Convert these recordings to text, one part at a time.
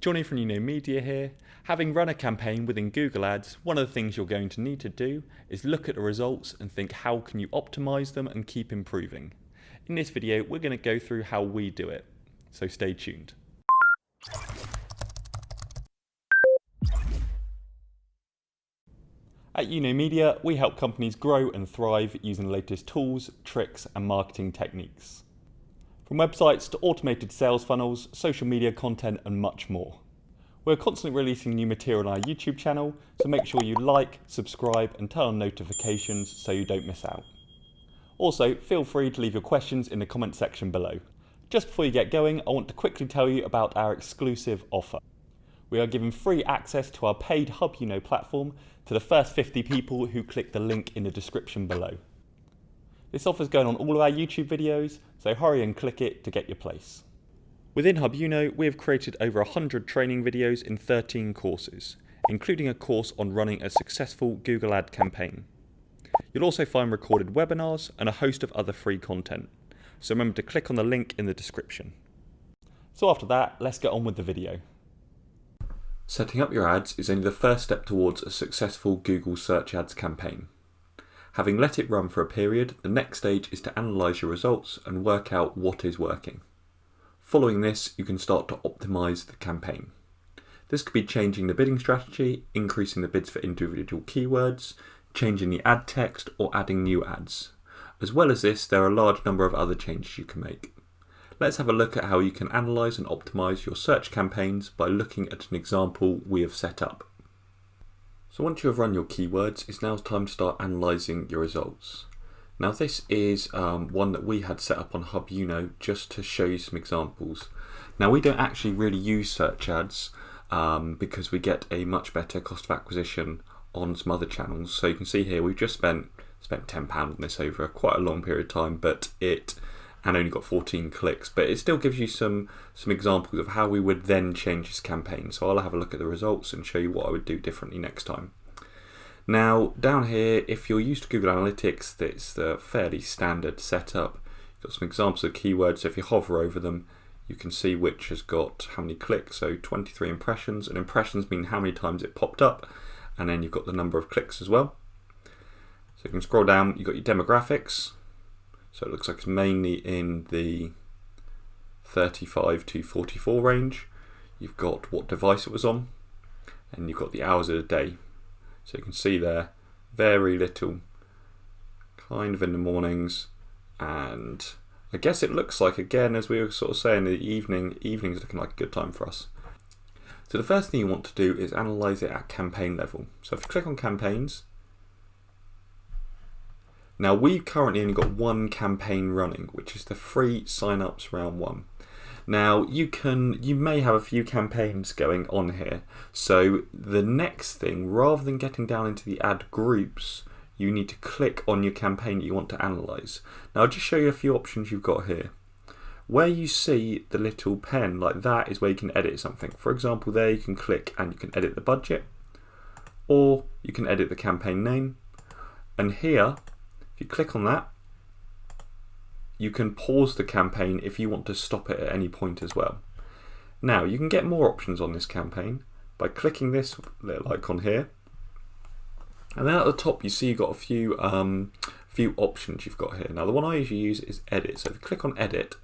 Johnny from Media here. Having run a campaign within Google Ads, one of the things you're going to need to do is look at the results and think how can you optimize them and keep improving. In this video, we're going to go through how we do it, so stay tuned. At Media, we help companies grow and thrive using the latest tools, tricks, and marketing techniques. From websites to automated sales funnels, social media content, and much more. We're constantly releasing new material on our YouTube channel, so make sure you like, subscribe, and turn on notifications so you don't miss out. Also, feel free to leave your questions in the comment section below. Just before you get going, I want to quickly tell you about our exclusive offer. We are giving free access to our paid Hub platform to the first 50 people who click the link in the description below. This offer is going on all of our YouTube videos, so hurry and click it to get your place. Within Hub we have created over 100 training videos in 13 courses, including a course on running a successful Google Ad campaign. You'll also find recorded webinars and a host of other free content, so remember to click on the link in the description. So after that, let's get on with the video. Setting up your ads is only the first step towards a successful Google Search Ads campaign. Having let it run for a period, the next stage is to analyse your results and work out what is working. Following this, you can start to optimise the campaign. This could be changing the bidding strategy, increasing the bids for individual keywords, changing the ad text, or adding new ads. As well as this, there are a large number of other changes you can make. Let's have a look at how you can analyse and optimise your search campaigns by looking at an example we have set up. So once you have run your keywords, it's now time to start analysing your results. Now this is one that we had set up on Hub just to show you some examples. Now we don't actually really use search ads because we get a much better cost of acquisition on some other channels. So you can see here we've just spent £10 on this over quite a long period of time, and only got 14 clicks, but it still gives you some examples of how we would then change this campaign. So I'll have a look at the results and show you what I would do differently next time. Now down here, if you're used to Google Analytics, that's the fairly standard setup. You've got some examples of keywords, so if you hover over them, you can see which has got how many clicks, so 23 impressions, and impressions mean how many times it popped up, and then you've got the number of clicks as well. So you can scroll down, you've got your demographics. So it looks like it's mainly in the 35 to 44 range. You've got what device it was on, and you've got the hours of the day. So you can see there, very little, kind of in the mornings, and I guess it looks like, again, as we were sort of saying, the evening's looking like a good time for us. So the first thing you want to do is analyse it at campaign level. So if you click on campaigns, now we've currently only got one campaign running, which is the free sign-ups round 1. Now you may have a few campaigns going on here. So the next thing, rather than getting down into the ad groups, you need to click on your campaign that you want to analyse. Now I'll just show you a few options you've got here. Where you see the little pen like that is where you can edit something. For example, there you can click and you can edit the budget, or you can edit the campaign name. And here, you click on that, you can pause the campaign if you want to stop it at any point as well. Now you can get more options on this campaign by clicking this little icon here, and then at the top you see you've got a few options you've got here. Now the one I usually use is edit. So if you click on edit,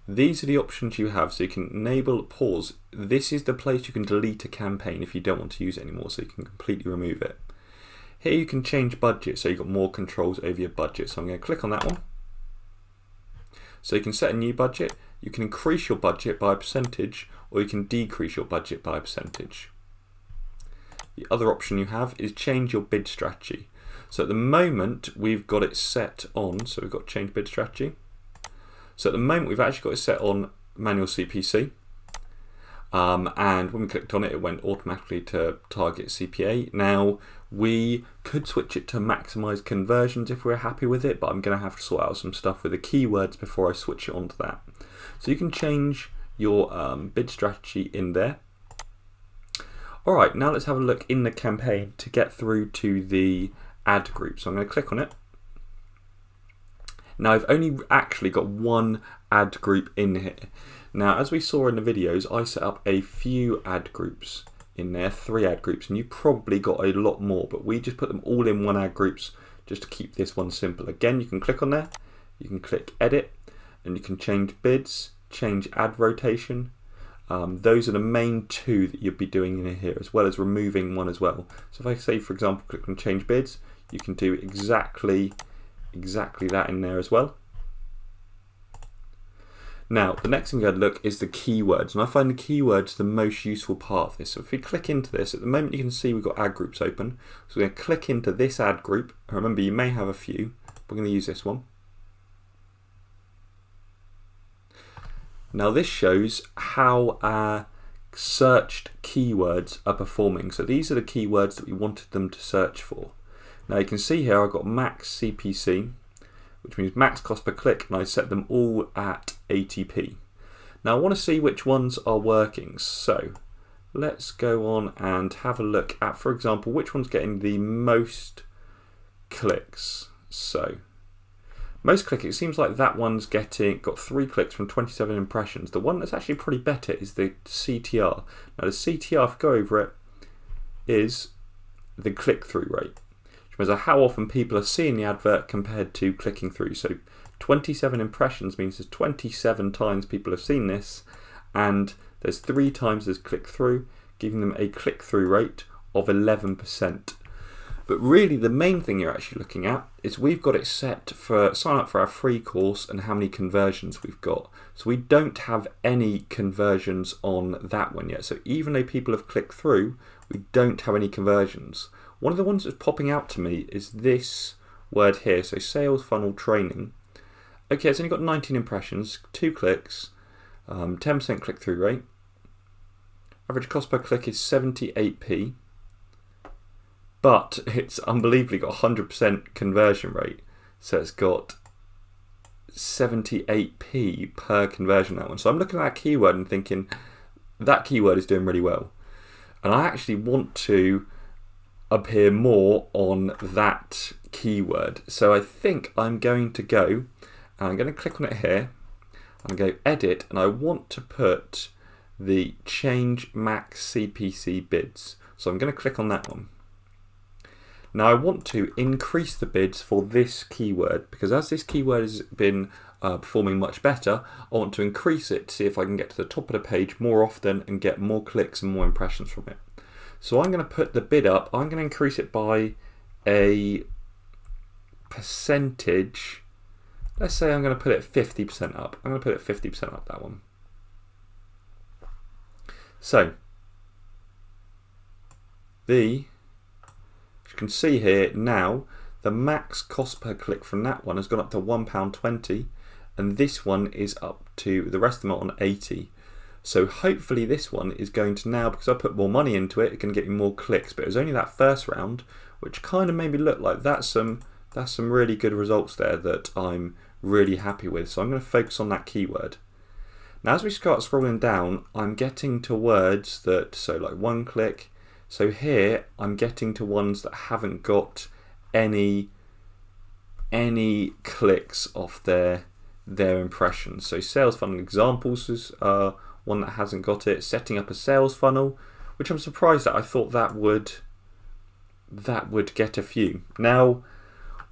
these are the options you have. So you can enable pause. This is the place you can delete a campaign if you don't want to use it anymore, so you can completely remove it. Here you can change budget, so you've got more controls over your budget. So I'm going to click on that one. So you can set a new budget, you can increase your budget by a percentage, or you can decrease your budget by a percentage. The other option you have is change your bid strategy. So at the moment we've got it set on, so we've got change bid strategy. So at the moment we've actually got it set on manual CPC. And when we clicked on it, it went automatically to target CPA. Now, we could switch it to maximize conversions if we're happy with it, but I'm going to have to sort out some stuff with the keywords before I switch it onto that. So you can change your bid strategy in there. All right, now let's have a look in the campaign to get through to the ad group. So I'm going to click on it. Now I've only actually got one ad group in here. Now, as we saw in the videos, I set up a few ad groups in there, 3 ad groups, and you probably got a lot more, but we just put them all in 1 ad groups just to keep this one simple. Again, you can click on there, you can click edit, and you can change bids, change ad rotation. Those are the main 2 that you'd be doing in here, as well as removing one as well. So if I say, for example, click on change bids, you can do exactly that in there as well. Now, the next thing I'd look is the keywords, and I find the keywords the most useful part of this. So if we click into this, at the moment you can see we've got ad groups open. So we're going to click into this ad group. Remember, you may have a few. We're going to use this one. Now this shows how our searched keywords are performing. So these are the keywords that we wanted them to search for. Now you can see here I've got max CPC, which means max cost per click, and I set them all at 80p. Now I want to see which ones are working, so let's go on and have a look at, for example, which one's getting the most clicks. So most click, it seems like that one's got 3 clicks from 27 impressions. The one that's actually pretty better is the CTR. Now the CTR, if you go over it, is the click-through rate, which measures how often people are seeing the advert compared to clicking through. So 27 impressions means there's 27 times people have seen this, and there's 3 times as click-through, giving them a click-through rate of 11%. But really the main thing you're actually looking at is we've got it set for sign up for our free course and how many conversions we've got. So we don't have any conversions on that one yet. So even though people have clicked through, we don't have any conversions. One of the ones that's popping out to me is this word here, so sales funnel training. Okay, it's only got 19 impressions, 2 clicks, 10% click-through rate. Average cost per click is 78p. But it's unbelievably got 100% conversion rate. So it's got 78p per conversion, that one. So I'm looking at that keyword and thinking, that keyword is doing really well. And I actually want to appear more on that keyword. So I think I'm going to go, and I'm going to click on it here, and go edit, and I want to put the change max CPC bids. So I'm going to click on that one. Now I want to increase the bids for this keyword, because as this keyword has been performing much better, I want to increase it to see if I can get to the top of the page more often and get more clicks and more impressions from it. So I'm going to put the bid up, I'm going to increase it by a percentage. Let's say I'm going to put it 50% up. I'm going to put it 50% up, that one. So you can see here now the max cost per click from that one has gone up to £1.20, and this one is up to, the rest of them are on 80. So hopefully this one is going to now, because I put more money into it, it can get me more clicks. But it was only that first round which kind of made me look like that's some really good results there that I'm really happy with. So I'm going to focus on that keyword. Now as we start scrolling down, I'm getting to words that, so like 1 click. So here I'm getting to ones that haven't got any clicks off their impressions. So sales funnel examples is one that hasn't got it. Setting up a sales funnel, which I'm surprised at. I thought that would get a few. Now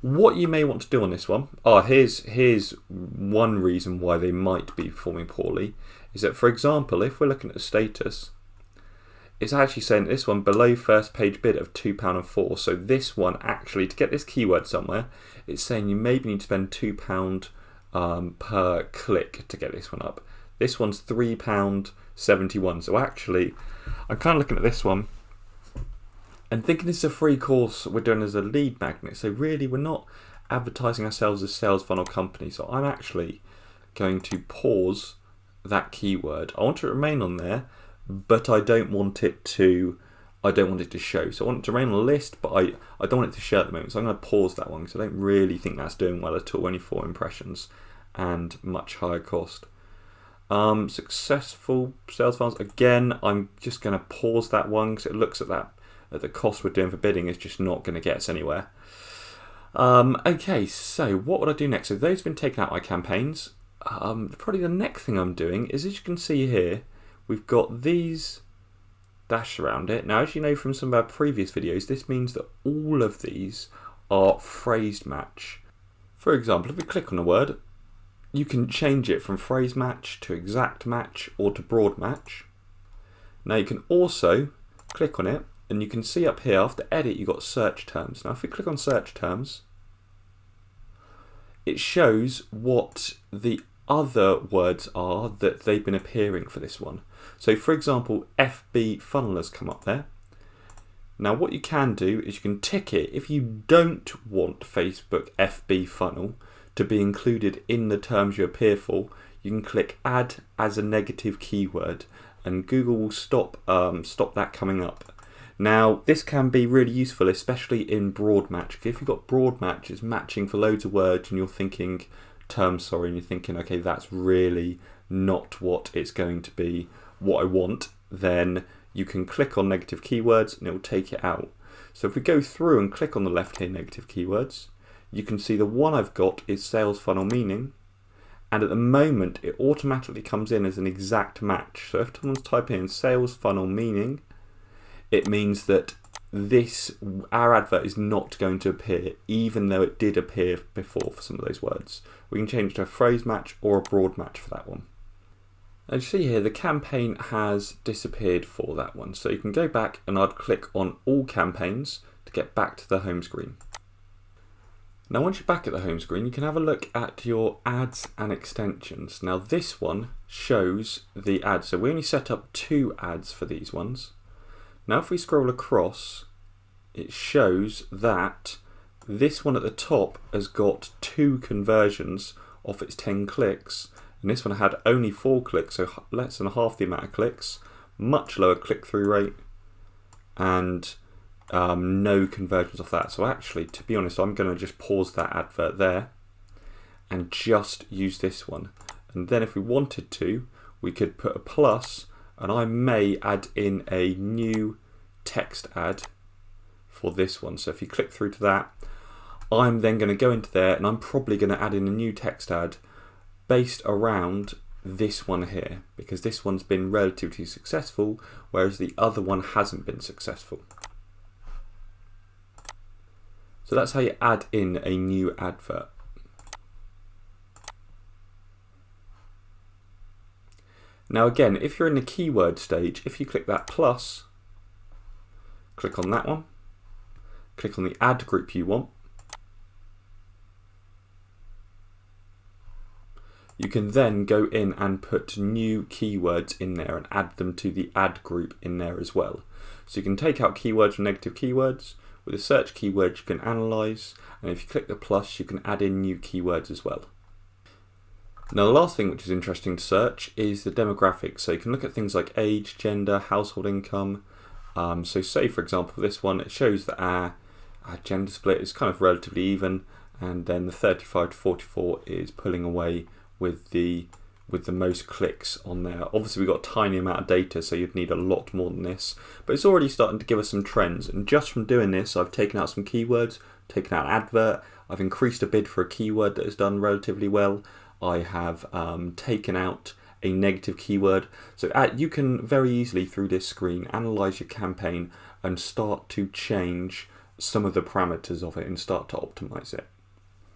what you may want to do on this one, here's one reason why they might be performing poorly, is that, for example, if we're looking at the status, it's actually saying this one below first page bid of £2.04. So this one actually, to get this keyword somewhere, it's saying you maybe need to spend £2 per click to get this one up. This one's £3.71. So actually, I'm kind of looking at this one and thinking this is a free course we're doing as a lead magnet. So really, we're not advertising ourselves as sales funnel company. So I'm actually going to pause that keyword. I want it to remain on there, but I don't want it to show. So I want it to remain on the list, but I don't want it to show at the moment. So I'm going to pause that one because I don't really think that's doing well at all. Only 4 impressions and much higher cost. Successful sales funnels. Again, I'm just going to pause that one because it looks at that the cost we're doing for bidding is just not going to get us anywhere. Okay, so what would I do next? So those have been taken out my campaigns. Probably the next thing I'm doing is, as you can see here, we've got these dash around it. Now, as you know from some of our previous videos, this means that all of these are phrase match. For example, if we click on a word, you can change it from phrase match to exact match or to broad match. Now you can also click on it and you can see up here after edit you've got search terms. Now if we click on search terms, it shows what the other words are that they've been appearing for this one. So for example, FB funnel has come up there. Now what you can do is you can tick it if you don't want Facebook FB funnel to be included in the terms you appear for. You can click add as a negative keyword and Google will stop that coming up. Now this can be really useful, especially in broad match. If you've got broad match, it's matching for loads of words and you're thinking terms, and you're thinking, okay, that's really not what it's going to be, what I want, then you can click on negative keywords and it will take it out. So if we go through and click on the left here, negative keywords, you can see the one I've got is sales funnel meaning, and at the moment it automatically comes in as an exact match. So if someone's typing in sales funnel meaning, it means that our advert is not going to appear, even though it did appear before for some of those words. We can change to a phrase match or a broad match for that one. As you see here, the campaign has disappeared for that one. So you can go back and I'd click on all campaigns to get back to the home screen. Now once you're back at the home screen, you can have a look at your ads and extensions. Now this one shows the ads. So we only set up 2 ads for these ones. Now if we scroll across, it shows that this one at the top has got 2 conversions off its 10 clicks. And this one had only 4 clicks, so less than half the amount of clicks, much lower click-through rate, and no conversions off that. So actually, to be honest, I'm going to just pause that advert there and just use this one. And then if we wanted to, we could put a plus, and I may add in a new text ad for this one. So if you click through to that, I'm then going to go into there and I'm probably going to add in a new text ad based around this one here, because this one's been relatively successful, whereas the other one hasn't been successful. So that's how you add in a new advert. Now again, if you're in the keyword stage, if you click that plus, click on that one, click on the ad group you want, you can then go in and put new keywords in there and add them to the ad group in there as well. So you can take out keywords from negative keywords. With a search keyword you can analyze, and if you click the plus you can add in new keywords as well. Now the last thing which is interesting to search is the demographics. So you can look at things like age, gender, household income. So say for example this one, it shows that our gender split is kind of relatively even, and then the 35 to 44 is pulling away with the most clicks on there. Obviously we've got a tiny amount of data, so you'd need a lot more than this, but it's already starting to give us some trends. And just from doing this, I've taken out some keywords, taken out an advert, I've increased a bid for a keyword that has done relatively well, I have taken out a negative keyword. So you can very easily through this screen analyze your campaign and start to change some of the parameters of it and start to optimize it.